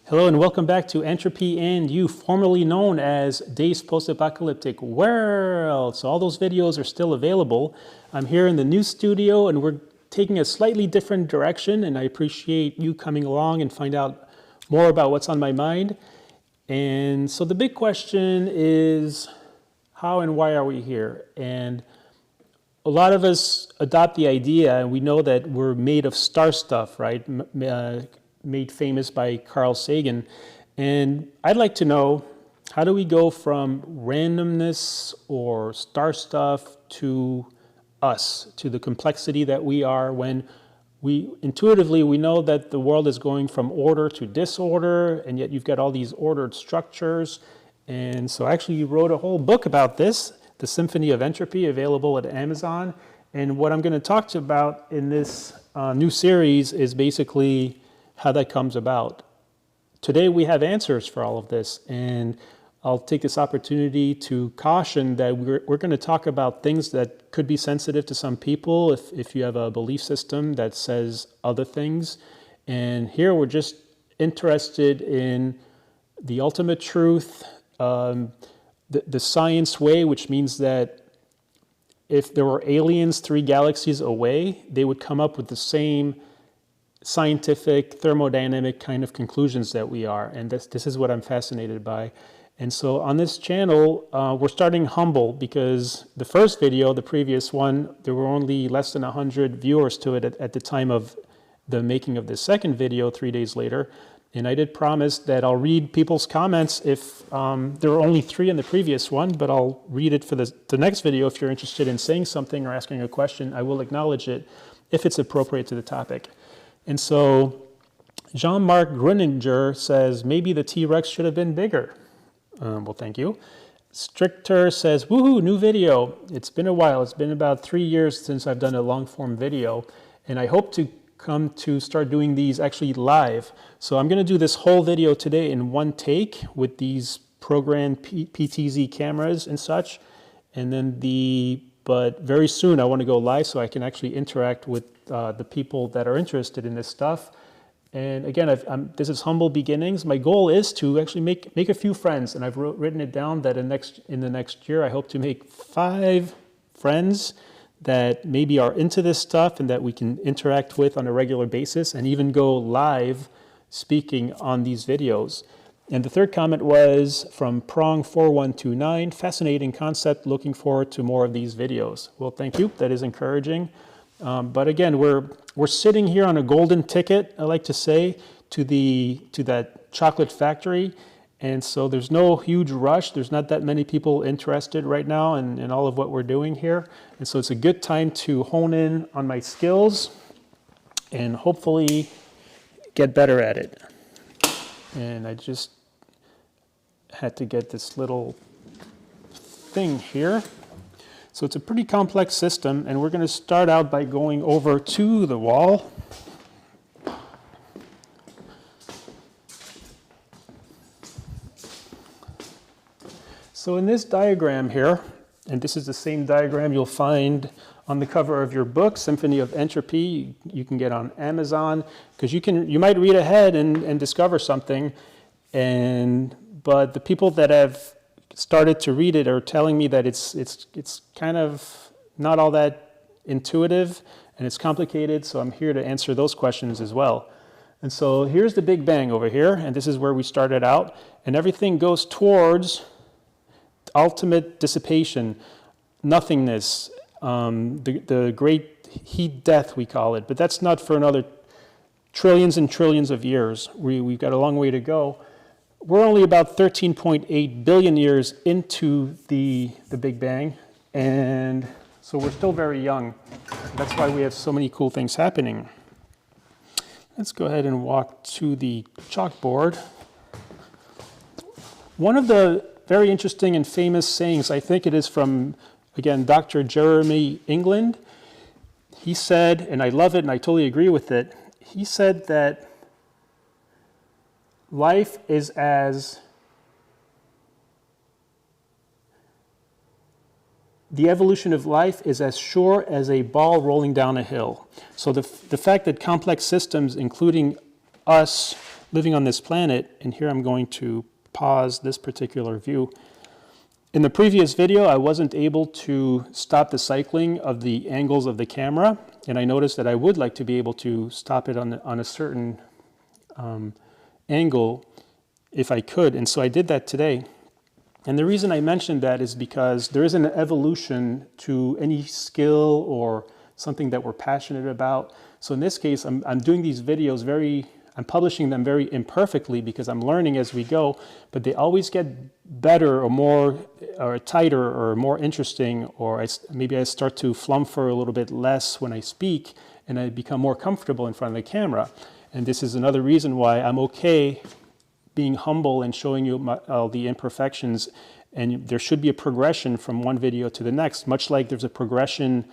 Hello and welcome back to Entropy and You, formerly known as Dave's Post-Apocalyptic World. So all those videos are still available. I'm here in the new studio and we're taking a slightly different direction, and I appreciate you coming along and find out more about what's on my mind. And so the big question is, how and why are we here? And a lot of us adopt the idea, and we know that we're made of star stuff, right? Made famous by Carl Sagan. And I'd like to know, how do we go from randomness or star stuff to us, to the complexity that we are, when we intuitively we know that the world is going from order to disorder, and yet you've got all these ordered structures. And so actually you wrote a whole book about this, The Symphony of Entropy, available at Amazon. And what I'm going to talk to about in this new series is basically how that comes about. Today we have answers for all of this, and I'll take this opportunity to caution that we're going to talk about things that could be sensitive to some people if you have a belief system that says other things. And here we're just interested in the ultimate truth, the science way, which means that if there were aliens 3 galaxies away, they would come up with the same scientific, thermodynamic kind of conclusions that we are. And this is what I'm fascinated by. And so on this channel, we're starting humble, because the first video, the previous one, there were only less than 100 viewers to it at the time of the making of this second video 3 days later. And I did promise that I'll read people's comments if there were only 3 in the previous one, but I'll read it for the next video. If you're interested in saying something or asking a question, I will acknowledge it if it's appropriate to the topic. And so Jean-Marc Gruninger says, maybe the T-Rex should have been bigger. Well, thank you. Stricter says, woohoo, new video. It's been a while. It's been about 3 years since I've done a long-form video, and I hope to come to start doing these actually live. So I'm going to do this whole video today in one take with these programmed PTZ cameras and such. And then but very soon I want to go live so I can actually interact with the people that are interested in this stuff. And again, this is humble beginnings. My goal is to actually make a few friends, and I've written it down that in the next year I hope to make 5 friends that maybe are into this stuff and that we can interact with on a regular basis, and even go live speaking on these videos. And the third comment was from Prong4129, fascinating concept, looking forward to more of these videos. Well, thank you, that is encouraging. But again, we're sitting here on a golden ticket, I like to say, to that chocolate factory. And so there's no huge rush. There's not that many people interested right now in all of what we're doing here. And so it's a good time to hone in on my skills and hopefully get better at it. And I just had to get this little thing here. So it's a pretty complex system, and we're going to start out by going over to the wall. So in this diagram here, and this is the same diagram you'll find on the cover of your book, Symphony of Entropy, you can get on Amazon, because you might read ahead and discover something, but the people that have started to read it are telling me that it's kind of not all that intuitive and it's complicated, so I'm here to answer those questions as well. And so here's the Big Bang over here, and this is where we started out, and everything goes towards ultimate dissipation, nothingness, the great heat death we call it, but that's not for another trillions and trillions of years. We've got a long way to go. We're only about 13.8 billion years into the Big Bang, and so we're still very young. That's why we have so many cool things happening. Let's go ahead and walk to the chalkboard. One of the very interesting and famous sayings, I think it is from, again, Dr. Jeremy England. He said, and I love it and I totally agree with it, he said that life is the evolution of life is as sure as a ball rolling down a hill. So the fact that complex systems, including us living on this planet, and here I'm going to pause this particular view. In the previous video, I wasn't able to stop the cycling of the angles of the camera, and I noticed that I would like to be able to stop it on a certain angle if I could, and so I did that today. And the reason I mentioned that is because there is an evolution to any skill or something that we're passionate about. So in this case, I'm doing these videos I'm publishing them very imperfectly because I'm learning as we go, but they always get better or more or tighter or more interesting, or maybe I start to flumfer a little bit less when I speak and I become more comfortable in front of the camera. And this is another reason why I'm okay being humble and showing you all the imperfections, and there should be a progression from one video to the next, much like there's a progression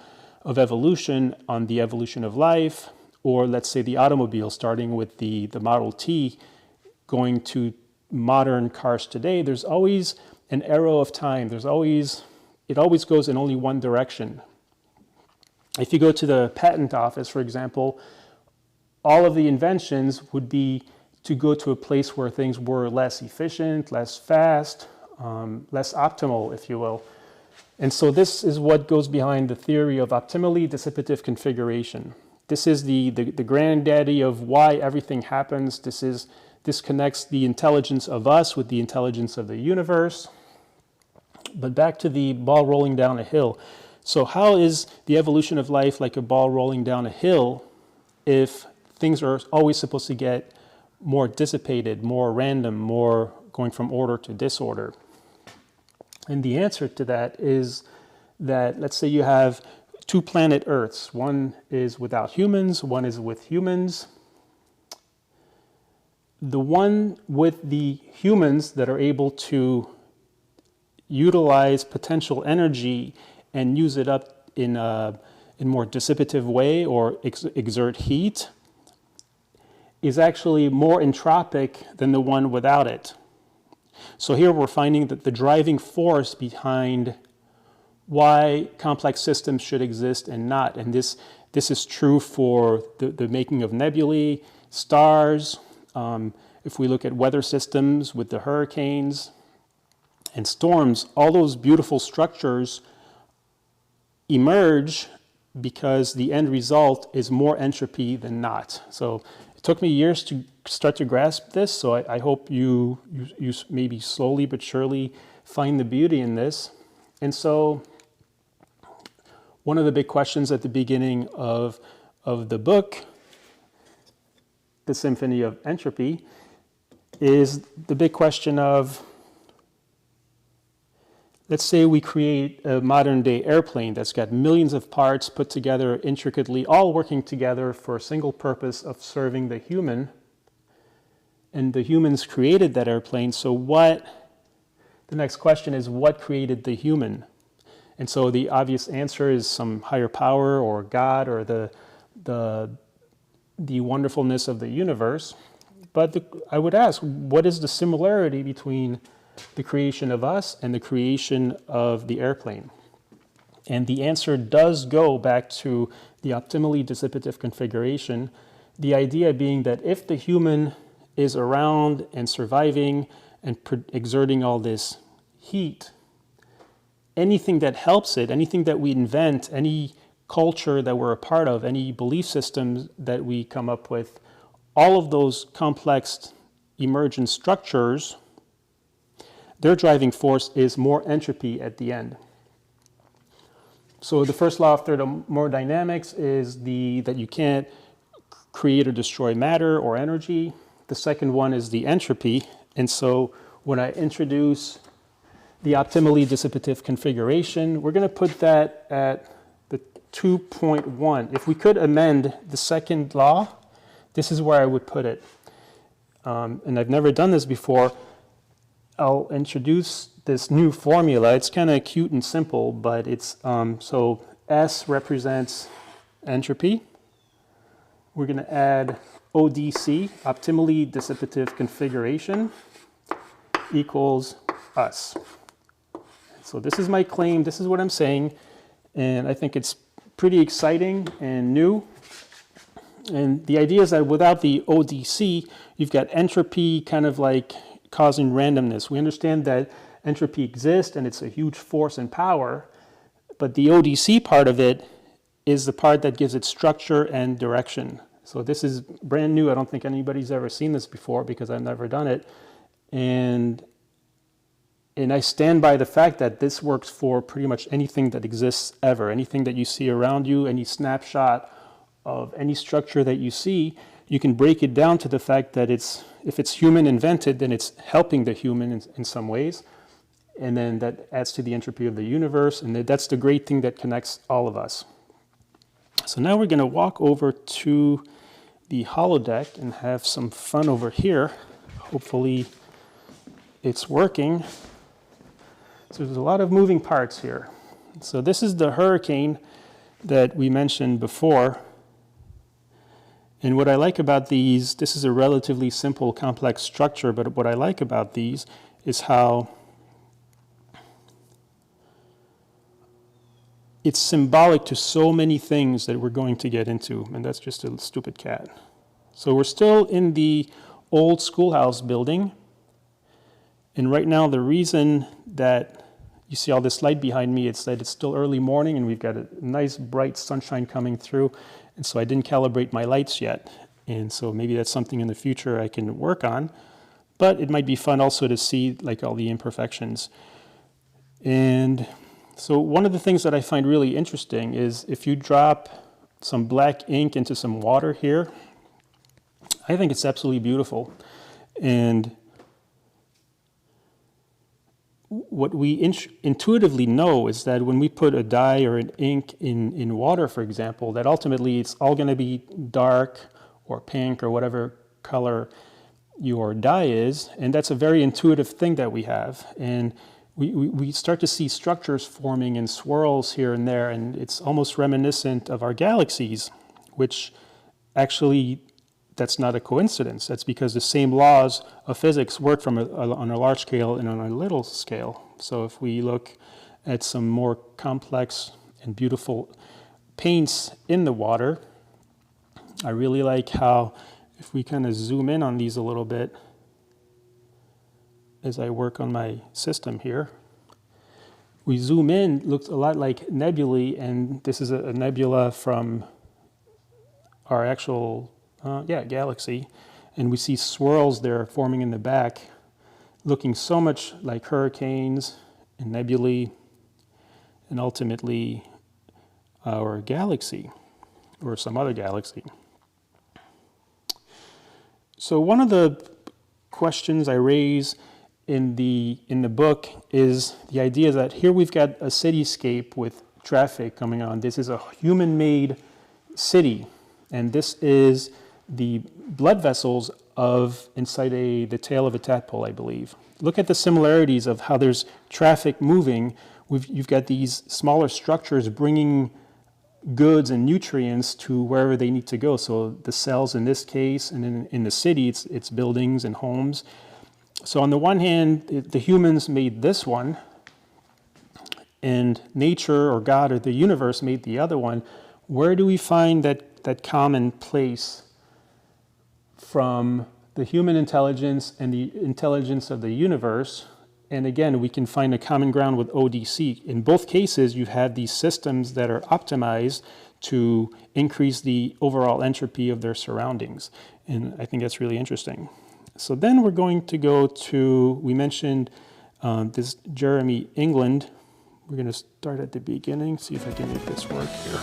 of evolution on the evolution of life, or let's say the automobile, starting with the Model T, going to modern cars today. There's always an arrow of time. It always goes in only one direction. If you go to the patent office, for example, all of the inventions would be to go to a place where things were less efficient, less fast, less optimal, if you will. And so this is what goes behind the theory of optimally dissipative configuration. This is the granddaddy of why everything happens. This connects the intelligence of us with the intelligence of the universe. But back to the ball rolling down a hill. So how is the evolution of life like a ball rolling down a hill if things are always supposed to get more dissipated, more random, more going from order to disorder? And the answer to that is that, let's say you have two planet Earths. One is without humans, one is with humans. The one with the humans that are able to utilize potential energy and use it up in a more dissipative way or exert heat is actually more entropic than the one without it. So here we're finding that the driving force behind why complex systems should exist and not, and this is true for the making of nebulae, stars, if we look at weather systems with the hurricanes and storms, all those beautiful structures emerge because the end result is more entropy than not. So it took me years to start to grasp this, so I hope you maybe slowly but surely find the beauty in this. And so one of the big questions at the beginning of the book, The Symphony of Entropy, is the big question of, let's say we create a modern day airplane that's got millions of parts put together intricately, all working together for a single purpose of serving the human. And the humans created that airplane, so the next question is, what created the human? And so the obvious answer is some higher power or God or the wonderfulness of the universe. But I would ask, what is the similarity between the creation of us and the creation of the airplane? And the answer does go back to the optimally dissipative configuration, the idea being that if the human is around and surviving and exerting all this heat, anything that helps it, anything that we invent, any culture that we're a part of, any belief systems that we come up with, all of those complex emergent structures, their driving force is more entropy at the end. So the first law of thermodynamics is that you can't create or destroy matter or energy. The second one is the entropy. And so when I introduce the optimally dissipative configuration, we're going to put that at the 2.1. If we could amend the second law, this is where I would put it. And I've never done this before. I'll introduce this new formula. It's kind of cute and simple, but it's, so S represents entropy. We're going to add ODC, optimally dissipative configuration, equals us. So this is my claim, this is what I'm saying, and I think it's pretty exciting and new. And the idea is that without the ODC, you've got entropy kind of like causing randomness. We understand that entropy exists and it's a huge force and power, but the ODC part of it is the part that gives it structure and direction. So this is brand new. I don't think anybody's ever seen this before because I've never done it. And I stand by the fact that this works for pretty much anything that exists ever. Anything that you see around you, any snapshot of any structure that you see, you can break it down to the fact that if it's human invented, then it's helping the human in some ways. And then that adds to the entropy of the universe. And that's the great thing that connects all of us. So now we're going to walk over to the holodeck and have some fun over here. Hopefully it's working. So there's a lot of moving parts here. So this is the hurricane that we mentioned before. And what I like about these, this is a relatively simple, complex structure, but what I like about these is how it's symbolic to so many things that we're going to get into, and that's just a stupid cat. So we're still in the old schoolhouse building, and right now the reason that you see all this light behind me, it's that it's still early morning and we've got a nice bright sunshine coming through, and so I didn't calibrate my lights yet, and so maybe that's something in the future I can work on, but it might be fun also to see like all the imperfections. And so one of the things that I find really interesting is if you drop some black ink into some water here, I think it's absolutely beautiful. And what we intuitively know is that when we put a dye or an ink in water, for example, that ultimately it's all going to be dark or pink or whatever color your dye is. And that's a very intuitive thing that we have. And we start to see structures forming in swirls here and there, and it's almost reminiscent of our galaxies, which actually, that's not a coincidence. That's because the same laws of physics work on a large scale and on a little scale. So if we look at some more complex and beautiful paints in the water, I really like how, if we kind of zoom in on these a little bit, as I work on my system here. We zoom in, looks a lot like nebulae, and this is a nebula from our actual galaxy, and we see swirls there forming in the back, looking so much like hurricanes and nebulae, and ultimately our galaxy, or some other galaxy. So one of the questions I raise in the book is the idea that here we've got a cityscape with traffic coming on. This is a human-made city, and this is the blood vessels inside the tail of a tadpole, I believe. Look at the similarities of how there's traffic moving. You've got these smaller structures bringing goods and nutrients to wherever they need to go. So the cells in this case, and in the city, it's buildings and homes. So on the one hand, the humans made this one, and nature or God or the universe made the other one. Where do we find that common place from the human intelligence and the intelligence of the universe? And again, we can find a common ground with ODC. In both cases, you have these systems that are optimized to increase the overall entropy of their surroundings. And I think that's really interesting. So then we're going to go to, we mentioned this Jeremy England. We're going to start at the beginning, see if I can make this work here.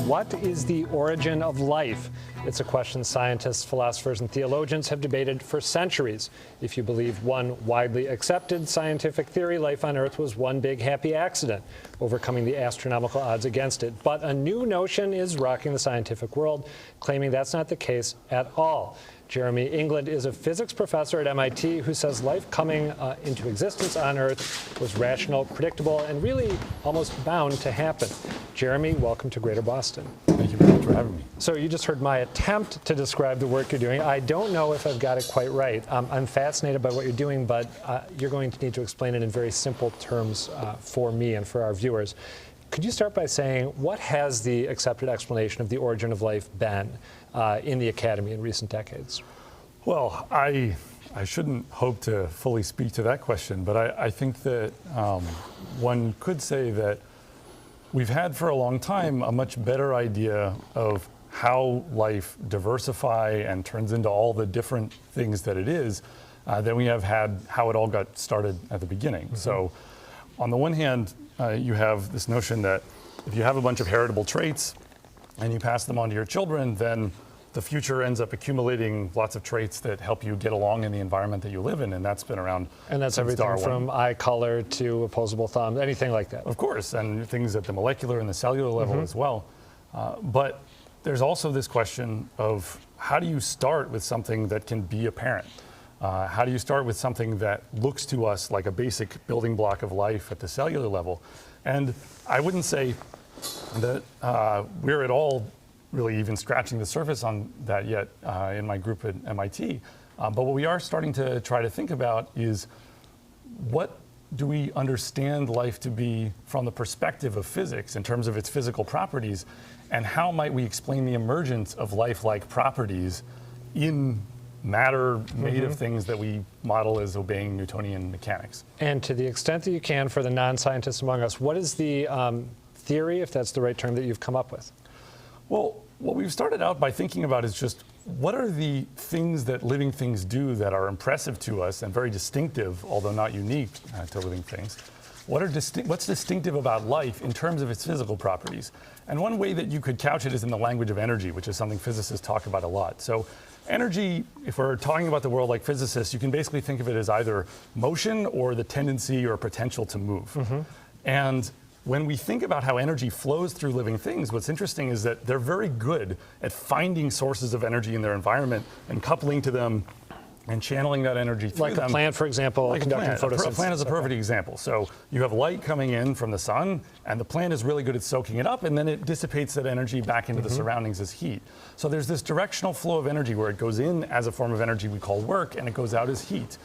What is the origin of life? It's a question scientists, philosophers, and theologians have debated for centuries. If you believe one widely accepted scientific theory, life on Earth was one big happy accident, overcoming the astronomical odds against it. But a new notion is rocking the scientific world, claiming that's not the case at all. Jeremy England is a physics professor at MIT who says life coming into existence on Earth was rational, predictable, and really almost bound to happen. Jeremy, welcome to Greater Boston. Thank you very much for having me. So you just heard my attempt to describe the work you're doing. I don't know if I've got it quite right. I'm fascinated by what you're doing, but you're going to need to explain it in very simple terms for me and for our viewers. Could you start by saying, what has the accepted explanation of the origin of life been in the academy in recent decades? Well, I shouldn't hope to fully speak to that question, but I think that one could say that we've had for a long time a much better idea of how life diversifies and turns into all the different things that it is than we have had how it all got started at the beginning. Mm-hmm. So on the one hand, you have this notion that if you have a bunch of heritable traits and you pass them on to your children, then the future ends up accumulating lots of traits that help you get along in the environment that you live in, and that's been around. And that's everything Darwin. From eye color to opposable thumbs, anything like that. Of course, and things at the molecular and the cellular level as well. But there's also this question of how do you start with something that can be apparent? How do you start with something that looks to us like a basic building block of life at the cellular level? And I wouldn't say that we're at all really even scratching the surface on that yet in my group at MIT. But what we are starting to try to think about is, what do we understand life to be from the perspective of physics in terms of its physical properties, and how might we explain the emergence of life-like properties in matter made of things that we model as obeying Newtonian mechanics? And to the extent that you can, for the non-scientists among us, what is the theory, if that's the right term, that you've come up with? Well, what we've started out by thinking about is just, what are the things that living things do that are impressive to us and very distinctive, although not unique to living things? What's distinctive about life in terms of its physical properties? And one way that you could couch it is in the language of energy, which is something physicists talk about a lot. So energy, if we're talking about the world like physicists, you can basically think of it as either motion or the tendency or potential to move. And when we think about how energy flows through living things, what's interesting is that they're very good at finding sources of energy in their environment and coupling to them and channeling that energy through them. Like a plant, for example, conducting photosynthesis. A plant is a perfect example. So you have light coming in from the sun, and the plant is really good at soaking it up, and then it dissipates that energy back into the surroundings as heat. So there's this directional flow of energy where it goes in as a form of energy we call work, and it goes out as heat.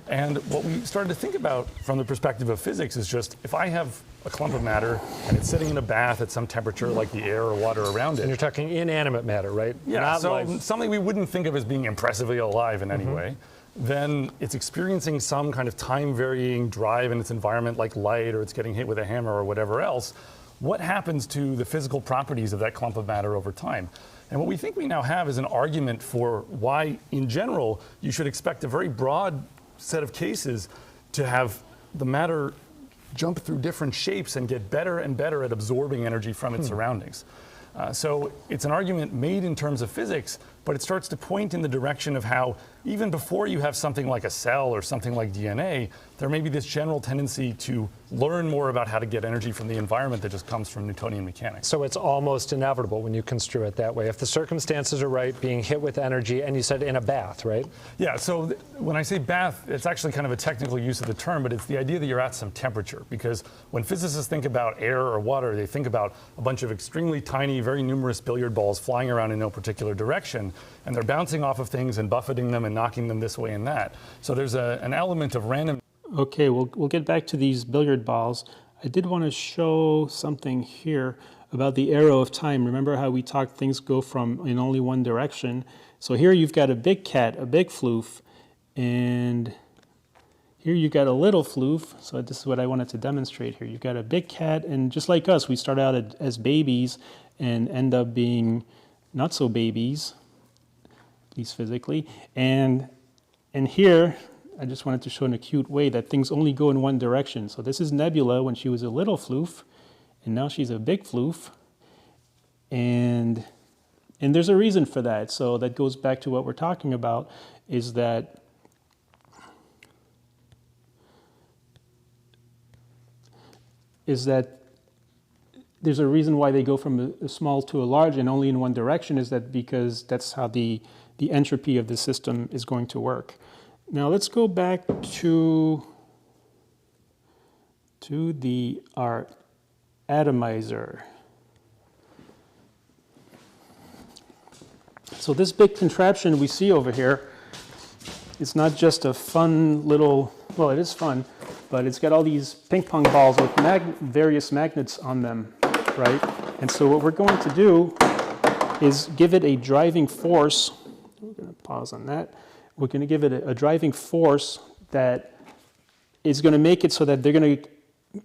And what we started to think about from the perspective of physics is just, if I have a clump of matter and it's sitting in a bath at some temperature, like the air or water around it. And you're talking inanimate matter, right? Yeah, Not so life. Something we wouldn't think of as being impressively alive in any way. Then it's experiencing some kind of time-varying drive in its environment, like light, or it's getting hit with a hammer or whatever else. What happens to the physical properties of that clump of matter over time? And what we think we now have is an argument for why, in general, you should expect a very broad set of cases to have the matter jump through different shapes and get better and better at absorbing energy from its surroundings. So it's an argument made in terms of physics, but it starts to point in the direction of how, even before you have something like a cell or something like DNA, there may be this general tendency to learn more about how to get energy from the environment that just comes from Newtonian mechanics. So it's almost inevitable when you construe it that way. If the circumstances are right, being hit with energy, and you said in a bath, right? Yeah, so when I say bath, it's actually kind of a technical use of the term, but it's the idea that you're at some temperature. Because when physicists think about air or water, they think about a bunch of extremely tiny, very numerous billiard balls flying around in no particular direction, and they're bouncing off of things and buffeting them and knocking them this way and that. So there's an element of random. Okay, we'll get back to these billiard balls. I did want to show something here about the arrow of time. Remember how we talked things go from in only one direction? So here you've got a big cat, a big floof, and here you've got a little floof. So this is what I wanted to demonstrate here. You've got a big cat, and just like us, we start out as babies and end up being not so babies, at least physically. And here, I just wanted to show in a cute way that things only go in one direction. So this is Nebula when she was a little floof, and now she's a big floof. And there's a reason for that. So that goes back to what we're talking about, is that there's a reason why they go from a small to a large and only in one direction, is that because that's how the entropy of the system is going to work. Now let's go back to our atomizer. So this big contraption we see over here, it's not just a fun little, well, it is fun, but it's got all these ping pong balls with various magnets on them, right? And so what we're going to do is give it a driving force. We're going to pause on that. We're going to give it a driving force that is going to make it so that they're going to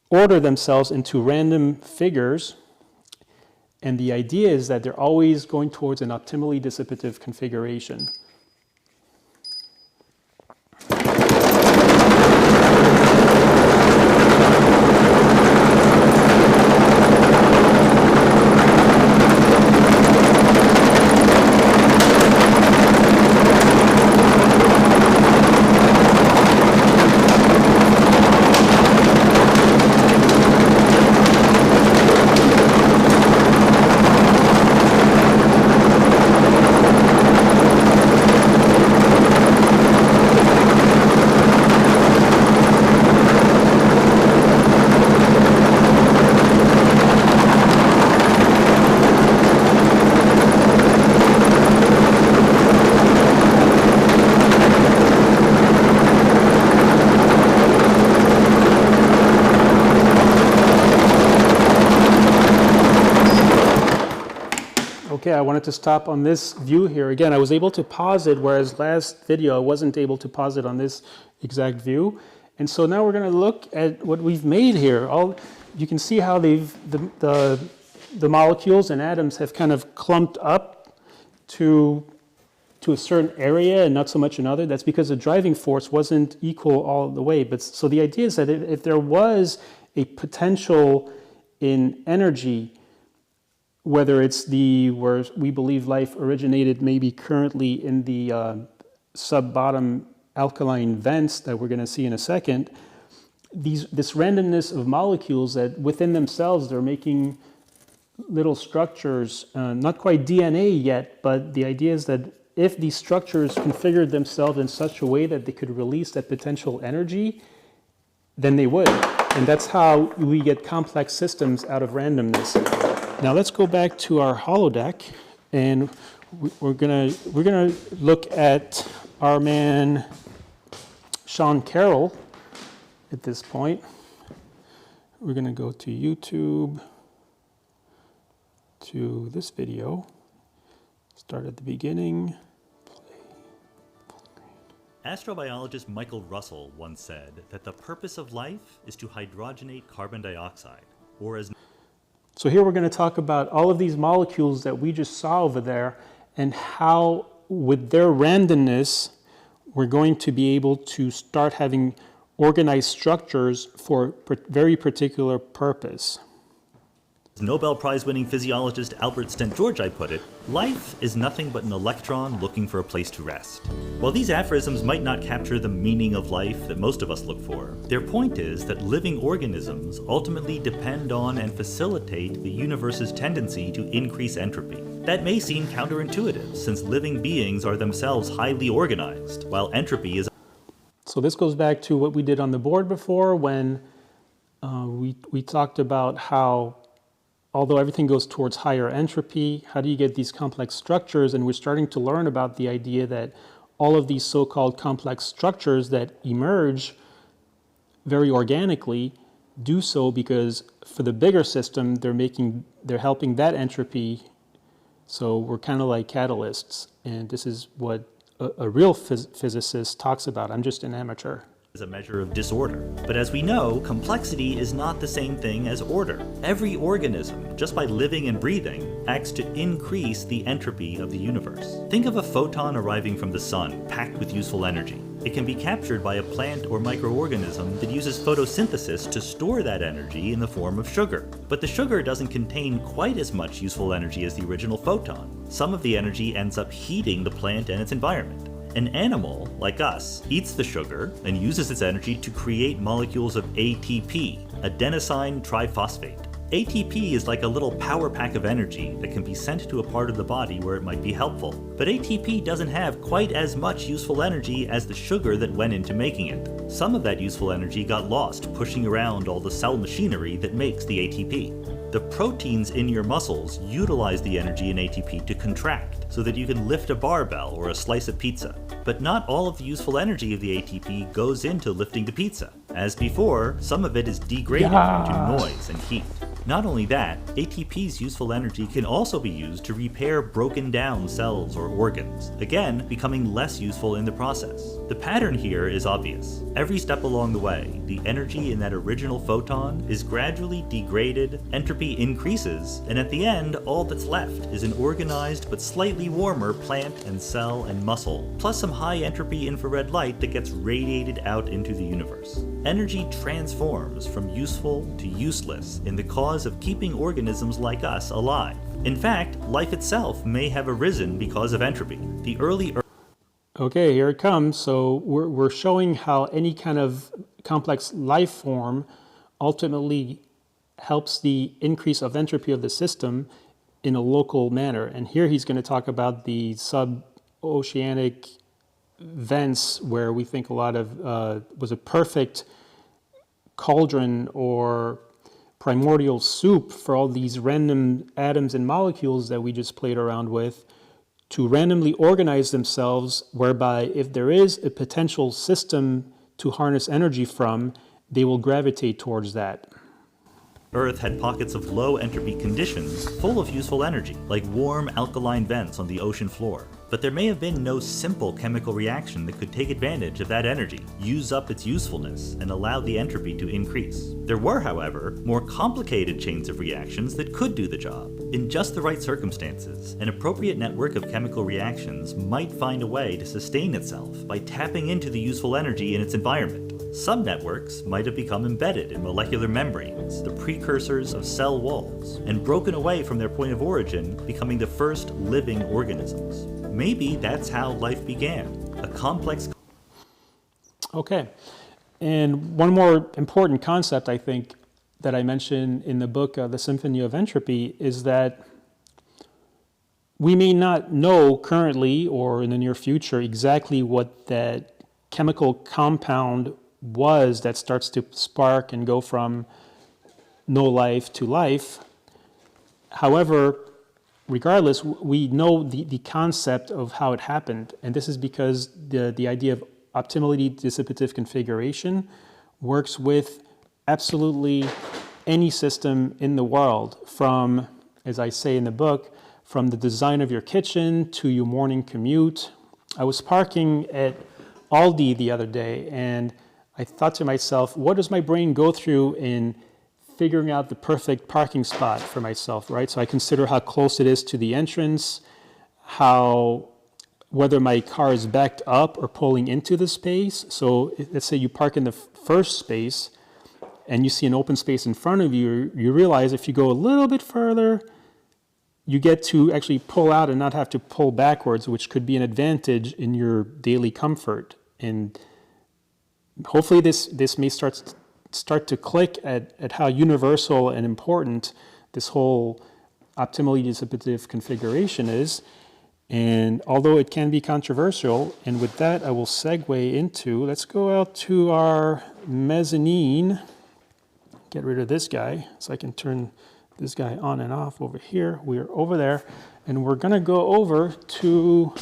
order themselves into random figures. And the idea is that they're always going towards an optimally dissipative configuration. Okay, I wanted to stop on this view here. Again, I was able to pause it, whereas last video I wasn't able to pause it on this exact view. And so now we're going to look at what we've made here. You can see how the molecules and atoms have kind of clumped up to a certain area and not so much another. That's because the driving force wasn't equal all the way. But so the idea is that if there was a potential in energy, whether it's where we believe life originated maybe currently in the sub-bottom alkaline vents that we're going to see in a second, this randomness of molecules that within themselves they're making little structures, not quite DNA yet, but the idea is that if these structures configured themselves in such a way that they could release that potential energy, then they would. And that's how we get complex systems out of randomness. Now let's go back to our holodeck, and we're gonna look at our man Sean Carroll at this point. We're gonna go to YouTube, to this video, start at the beginning. Astrobiologist Michael Russell once said that the purpose of life is to hydrogenate carbon dioxide, or as... So here we're going to talk about all of these molecules that we just saw over there and how, with their randomness, we're going to be able to start having organized structures for a very particular purpose. Nobel Prize-winning physiologist Albert Szent-Györgyi put it, life is nothing but an electron looking for a place to rest. While these aphorisms might not capture the meaning of life that most of us look for, their point is that living organisms ultimately depend on and facilitate the universe's tendency to increase entropy. That may seem counterintuitive, since living beings are themselves highly organized, while entropy is... So this goes back to what we did on the board before when we talked about how although everything goes towards higher entropy, how do you get these complex structures? And we're starting to learn about the idea that all of these so-called complex structures that emerge very organically do so because for the bigger system, they're helping that entropy. So we're kind of like catalysts. And this is what a real physicist talks about. I'm just an amateur. Is a measure of disorder. But as we know, complexity is not the same thing as order. Every organism, just by living and breathing, acts to increase the entropy of the universe. Think of a photon arriving from the sun, packed with useful energy. It can be captured by a plant or microorganism that uses photosynthesis to store that energy in the form of sugar. But the sugar doesn't contain quite as much useful energy as the original photon. Some of the energy ends up heating the plant and its environment. An animal, like us, eats the sugar and uses its energy to create molecules of ATP, adenosine triphosphate. ATP is like a little power pack of energy that can be sent to a part of the body where it might be helpful. But ATP doesn't have quite as much useful energy as the sugar that went into making it. Some of that useful energy got lost pushing around all the cell machinery that makes the ATP. The proteins in your muscles utilize the energy in ATP to contract so that you can lift a barbell or a slice of pizza. But not all of the useful energy of the ATP goes into lifting the pizza. As before, some of it is degraded into noise and heat. Not only that, ATP's useful energy can also be used to repair broken down cells or organs, again becoming less useful in the process. The pattern here is obvious. Every step along the way, the energy in that original photon is gradually degraded, entropy increases, and at the end, all that's left is an organized but slightly warmer plant and cell and muscle, plus some high entropy infrared light that gets radiated out into the universe. Energy transforms from useful to useless in the cause of keeping organisms like us alive. In fact, life itself may have arisen because of entropy. The early Okay, here it comes. So we're showing how any kind of complex life form ultimately helps the increase of entropy of the system in a local manner. And here he's going to talk about the sub-oceanic vents where we think a lot of was a perfect cauldron or primordial soup for all these random atoms and molecules that we just played around with to randomly organize themselves, whereby if there is a potential system to harness energy from, they will gravitate towards that. Earth had pockets of low entropy conditions full of useful energy, like warm alkaline vents on the ocean floor. But there may have been no simple chemical reaction that could take advantage of that energy, use up its usefulness, and allow the entropy to increase. There were, however, more complicated chains of reactions that could do the job. In just the right circumstances, an appropriate network of chemical reactions might find a way to sustain itself by tapping into the useful energy in its environment. Some networks might have become embedded in molecular membranes, the precursors of cell walls, and broken away from their point of origin, becoming the first living organisms. Maybe that's how life began, a complex... Okay, and one more important concept, I think, that I mentioned in the book, The Symphony of Entropy, is that we may not know currently or in the near future exactly what that chemical compound was that starts to spark and go from no life to life. However, regardless, we know the concept of how it happened, and this is because the idea of optimally dissipative configuration works with absolutely any system in the world, from, as I say in the book, from the design of your kitchen to your morning commute. I was parking at Aldi the other day, and I thought to myself, what does my brain go through in figuring out the perfect parking spot for myself, right? So I consider how close it is to the entrance, whether my car is backed up or pulling into the space. So let's say you park in the first space and you see an open space in front of you, you realize if you go a little bit further, you get to actually pull out and not have to pull backwards, which could be an advantage in your daily comfort. And hopefully this may start to click at how universal and important this whole optimally dissipative configuration is. And although it can be controversial, and with that I will segue into, let's go out to our mezzanine, get rid of this guy so I can turn this guy on and off over here. We're over there, and we're gonna go over to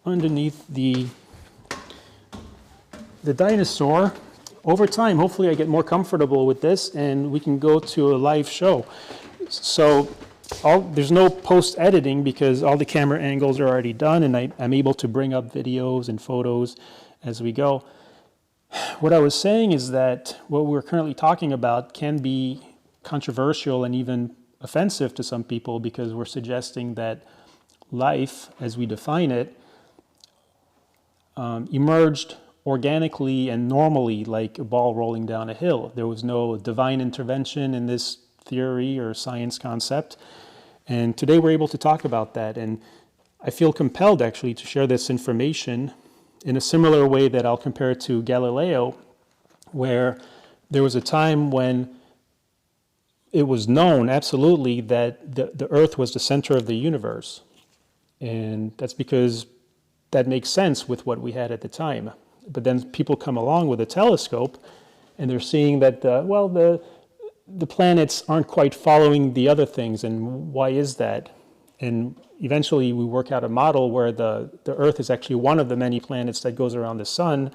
underneath the dinosaur. Over time, hopefully I get more comfortable with this and we can go to a live show. So there's no post-editing because all the camera angles are already done, and I'm able to bring up videos and photos as we go. What I was saying is that what we're currently talking about can be controversial and even offensive to some people, because we're suggesting that life, as we define it, emerged organically and normally like a ball rolling down a hill. There was no divine intervention in this theory or science concept. And today we're able to talk about that. And I feel compelled actually to share this information in a similar way that I'll compare it to Galileo, where there was a time when it was known absolutely that the Earth was the center of the universe. And that's because that makes sense with what we had at the time. But then people come along with a telescope and they're seeing that, the planets aren't quite following the other things, and why is that? And eventually we work out a model where the Earth is actually one of the many planets that goes around the sun,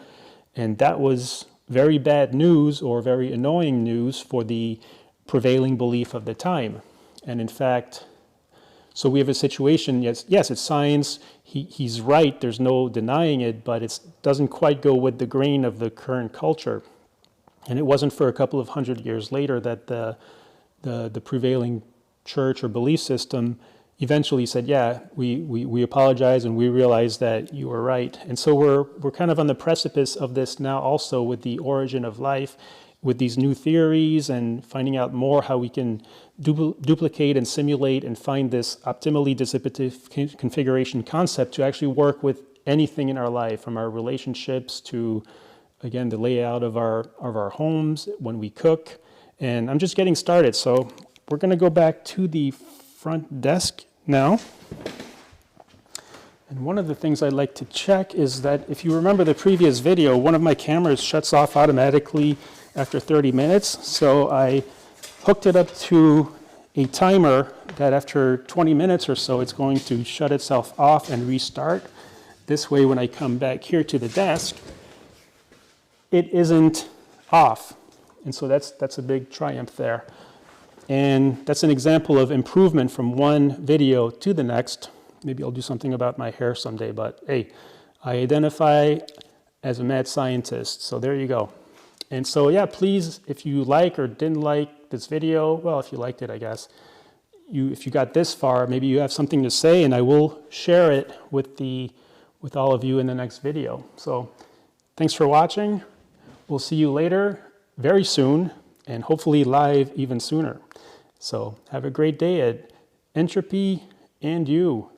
and that was very bad news or very annoying news for the prevailing belief of the time. And in fact, so we have a situation, yes, it's science, he's right, there's no denying it, but it doesn't quite go with the grain of the current culture. And it wasn't for a couple of hundred years later that the prevailing church or belief system eventually said, yeah, we apologize and we realize that you were right. And so we're kind of on the precipice of this now also with the origin of life, with these new theories and finding out more how we can duplicate and simulate and find this optimally dissipative configuration concept to actually work with anything in our life, from our relationships to, again, the layout of our homes, when we cook. And I'm just getting started, so we're going to go back to the front desk now. And one of the things I'd like to check is that if you remember the previous video, one of my cameras shuts off automatically after 30 minutes. So I hooked it up to a timer that after 20 minutes or so, it's going to shut itself off and restart. This way, when I come back here to the desk, it isn't off. And so that's a big triumph there. And that's an example of improvement from one video to the next. Maybe I'll do something about my hair someday, but hey, I identify as a mad scientist, so there you go. And so yeah, please, if you like or didn't like this video, well, if you liked it, I guess, if you got this far, maybe you have something to say, and I will share it with all of you in the next video. So thanks for watching. We'll see you later, very soon, and hopefully live even sooner. So have a great day at Entropy and you.